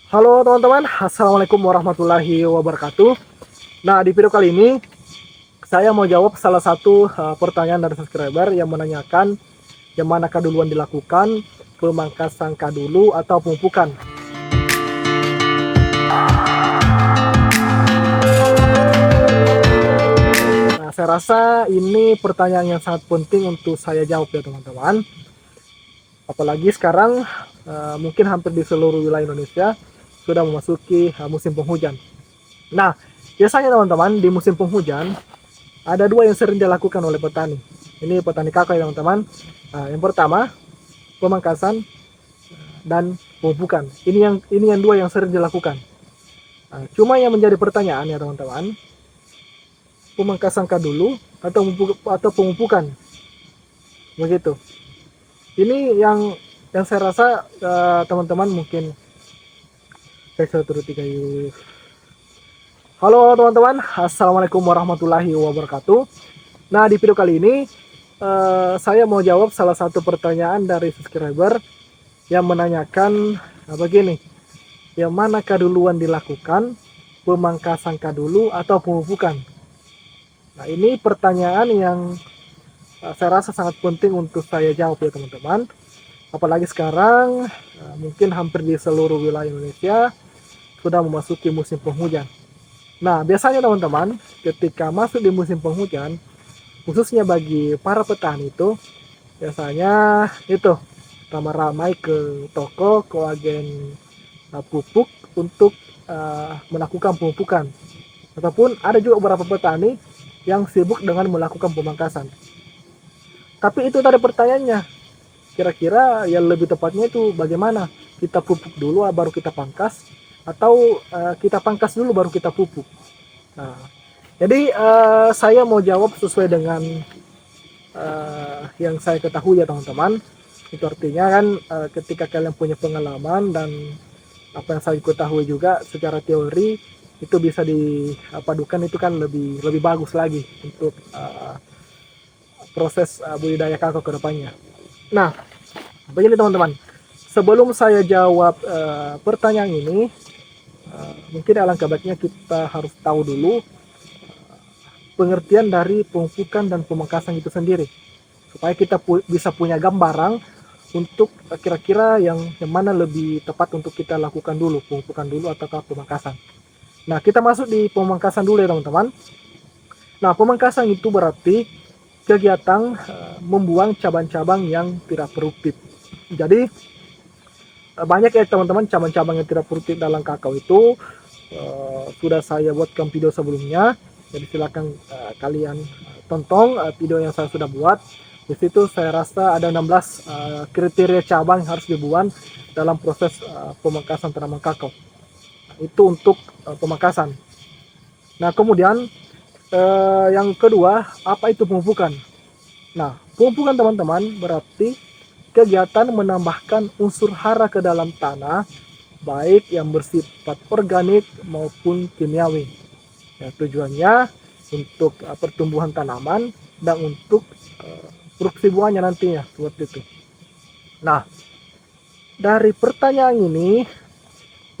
Halo teman-teman, Assalamualaikum warahmatullahi wabarakatuh. Nah, di video kali ini saya mau jawab salah satu pertanyaan dari subscriber yang menanyakan yang manakah duluan dilakukan, pemangkasan kah dulu atau pemupukan. Nah, saya rasa ini pertanyaan yang sangat penting untuk saya jawab ya teman-teman. Apalagi sekarang mungkin hampir di seluruh wilayah Indonesia sudah memasuki musim penghujan. Nah, biasanya teman-teman di musim penghujan ada dua yang sering dilakukan oleh petani. Ini petani kakao ya teman-teman. Nah, yang pertama pemangkasan dan pemupukan. Ini yang dua yang sering dilakukan. Nah, cuma yang menjadi pertanyaan ya teman-teman, pemangkasan kah dulu atau pemupukan? Begitu. Ini yang saya rasa teman-teman mungkin saya turut tiga yuk. Halo teman-teman, assalamualaikum warahmatullahi wabarakatuh. Nah, di video kali ini saya mau jawab salah satu pertanyaan dari subscriber yang menanyakan begini, yang manakah duluan dilakukan, pemangkasan kah dulu atau pemupukan? Nah, ini pertanyaan yang saya rasa sangat penting untuk saya jawab ya teman-teman. Apalagi sekarang mungkin hampir di seluruh wilayah Indonesia sudah memasuki musim penghujan. Nah, biasanya teman-teman ketika masuk di musim penghujan, khususnya bagi para petani itu, biasanya itu ramai-ramai ke toko, ke agen pupuk untuk melakukan pemupukan. Ataupun ada juga beberapa petani yang sibuk dengan melakukan pemangkasan. Tapi itu tadi pertanyaannya, kira-kira yang lebih tepatnya itu bagaimana? Kita pupuk dulu baru kita pangkas, atau kita pangkas dulu baru kita pupuk? Nah, jadi saya mau jawab sesuai dengan yang saya ketahui ya teman-teman. Itu artinya kan ketika kalian punya pengalaman dan apa yang saya ketahui juga secara teori itu bisa dipadukan, itu kan lebih bagus lagi untuk proses budidaya kakao ke depannya. Nah, begini teman-teman, sebelum saya jawab pertanyaan ini, mungkin alangkah baiknya kita harus tahu dulu pengertian dari pemupukan dan pemangkasan itu sendiri, supaya kita bisa punya gambaran untuk kira-kira yang mana lebih tepat untuk kita lakukan dulu, pemupukan dulu ataukah pemangkasan. Nah, kita masuk di pemangkasan dulu ya teman-teman. Nah, pemangkasan itu berarti kegiatan membuang cabang-cabang yang tidak produktif. Jadi banyak ya teman-teman cabang-cabang yang tidak produktif dalam kakao itu, sudah saya buatkan video sebelumnya. Jadi silakan kalian tonton video yang saya sudah buat. Di situ saya rasa ada 16 kriteria cabang yang harus dibuang dalam proses pemangkasan tanaman kakao. Itu untuk pemangkasan. Nah, kemudian yang kedua, apa itu pemupukan? Nah, pemupukan teman-teman berarti kegiatan menambahkan unsur hara ke dalam tanah, baik yang bersifat organik maupun kimiawi. Ya, tujuannya untuk pertumbuhan tanaman dan untuk produksi buahnya nantinya, seperti itu. Nah, dari pertanyaan ini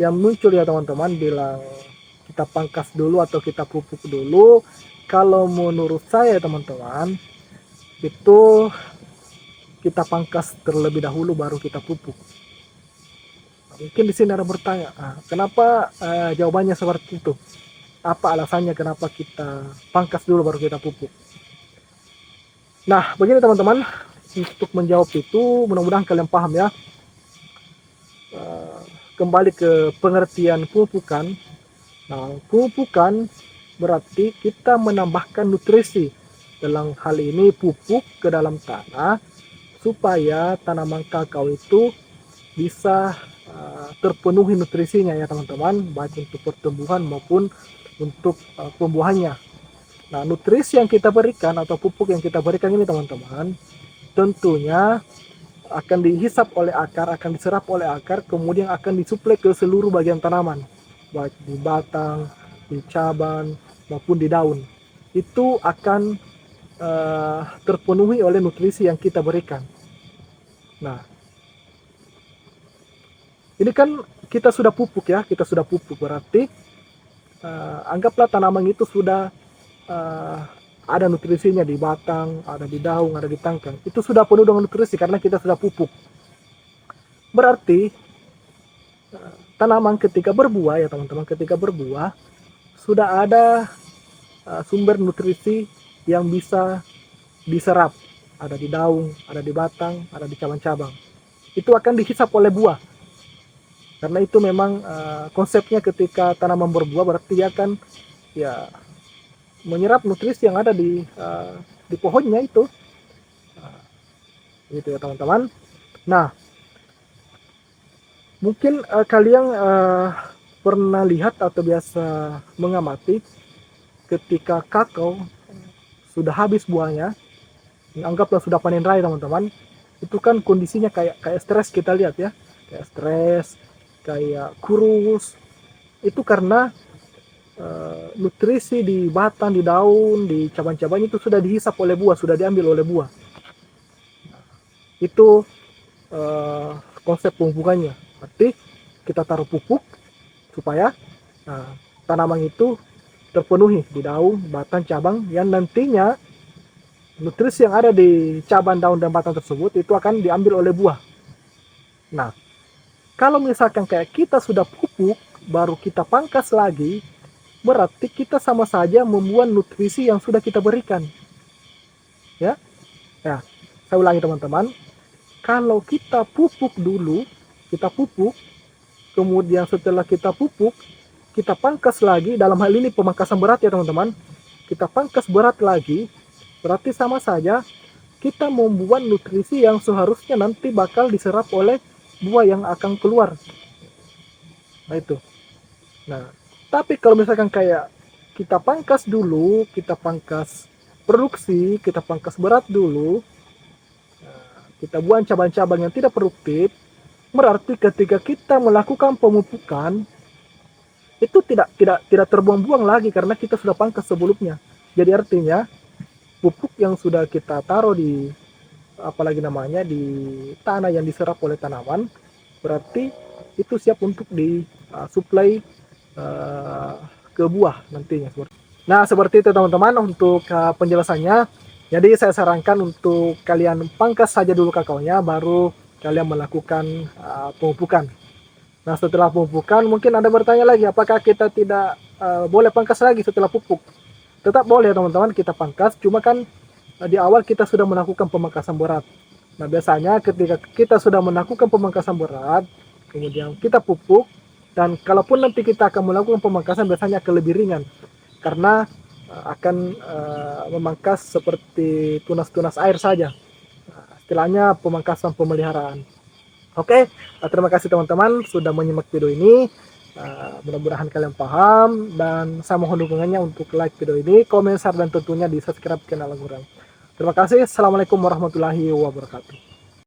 yang muncul ya teman-teman, bilang kita pangkas dulu atau kita pupuk dulu. Kalau menurut saya teman-teman, itu kita pangkas terlebih dahulu baru kita pupuk. Mungkin di sini ada bertanya, kenapa jawabannya seperti itu? Apa alasannya kenapa kita pangkas dulu baru kita pupuk? Nah, begini teman-teman, untuk menjawab itu mudah-mudahan kalian paham ya. Kembali ke pengertian pemupukan. Nah, pemupukan berarti kita menambahkan nutrisi, dalam hal ini pupuk, ke dalam tanah supaya tanaman kakao itu bisa terpenuhi nutrisinya ya teman-teman, baik untuk pertumbuhan maupun untuk pembuahannya. Nah, nutrisi yang kita berikan atau pupuk yang kita berikan ini teman-teman, tentunya akan dihisap oleh akar, akan diserap oleh akar, kemudian akan disuplai ke seluruh bagian tanaman, baik di batang, di cabang, maupun di daun. Itu akan terpenuhi oleh nutrisi yang kita berikan. Nah, ini kan kita sudah pupuk ya, kita sudah pupuk berarti anggaplah tanaman itu sudah ada nutrisinya di batang, ada di daun, ada di tangkang. Itu sudah penuh dengan nutrisi karena kita sudah pupuk. Berarti tanaman ketika berbuah ya teman-teman, ketika berbuah sudah ada sumber nutrisi yang bisa diserap. Ada di daun, ada di batang, ada di cabang-cabang. Itu akan dihisap oleh buah. Karena itu memang konsepnya ketika tanaman berbuah berarti dia akan ya menyerap nutrisi yang ada di pohonnya itu. Gitu ya teman-teman. Nah, mungkin kalian pernah lihat atau biasa mengamati ketika kakao sudah habis buahnya, anggaplah sudah panen raya teman-teman, itu kan kondisinya kayak stres, kita lihat ya, kayak stres, kayak kurus. Itu karena nutrisi di batang, di daun, di cabang-cabang itu sudah dihisap oleh buah, sudah diambil oleh buah. Itu konsep pemupukannya. Berarti kita taruh pupuk supaya tanaman itu terpenuhi di daun, batang, cabang, yang nantinya nutrisi yang ada di cabang, daun, dan batang tersebut itu akan diambil oleh buah. Nah, kalau misalkan kayak kita sudah pupuk, baru kita pangkas lagi, berarti kita sama saja membuang nutrisi yang sudah kita berikan. Ya, saya ulangi teman-teman. Kalau kita pupuk dulu, kita pupuk, kemudian setelah kita pupuk, kita pangkas lagi, dalam hal ini pemangkasan berat ya teman-teman. Kita pangkas berat lagi, berarti sama saja kita membuang nutrisi yang seharusnya nanti bakal diserap oleh buah yang akan keluar. Nah itu. Nah, tapi kalau misalkan kayak kita pangkas dulu, kita pangkas produksi, kita pangkas berat dulu, kita buang cabang-cabang yang tidak produktif, berarti ketika kita melakukan pemupukan itu tidak terbuang-buang lagi karena kita sudah pangkas sebelumnya. Jadi artinya pupuk yang sudah kita taruh di apalagi namanya di tanah yang diserap oleh tanaman, berarti itu siap untuk disuplai ke buah nantinya. Nah seperti itu teman-teman untuk penjelasannya. Jadi saya sarankan untuk kalian pangkas saja dulu kakaonya, baru kalian melakukan pemupukan. Nah setelah pemupukan mungkin Anda bertanya lagi, apakah kita tidak boleh pangkas lagi setelah pupuk? Tetap boleh teman-teman, kita pangkas, cuma kan di awal kita sudah melakukan pemangkasan berat. Nah biasanya ketika kita sudah melakukan pemangkasan berat, kemudian kita pupuk, dan kalaupun nanti kita akan melakukan pemangkasan biasanya akan lebih ringan karena akan memangkas seperti tunas-tunas air saja. Istilahnya pemangkasan pemeliharaan. Oke, terima kasih teman-teman sudah menyimak video ini. Mudah-mudahan kalian paham, dan saya mohon dukungannya untuk like video ini, komen, share, dan tentunya di subscribe channel Al-Quran. Terima kasih. Assalamualaikum warahmatullahi wabarakatuh.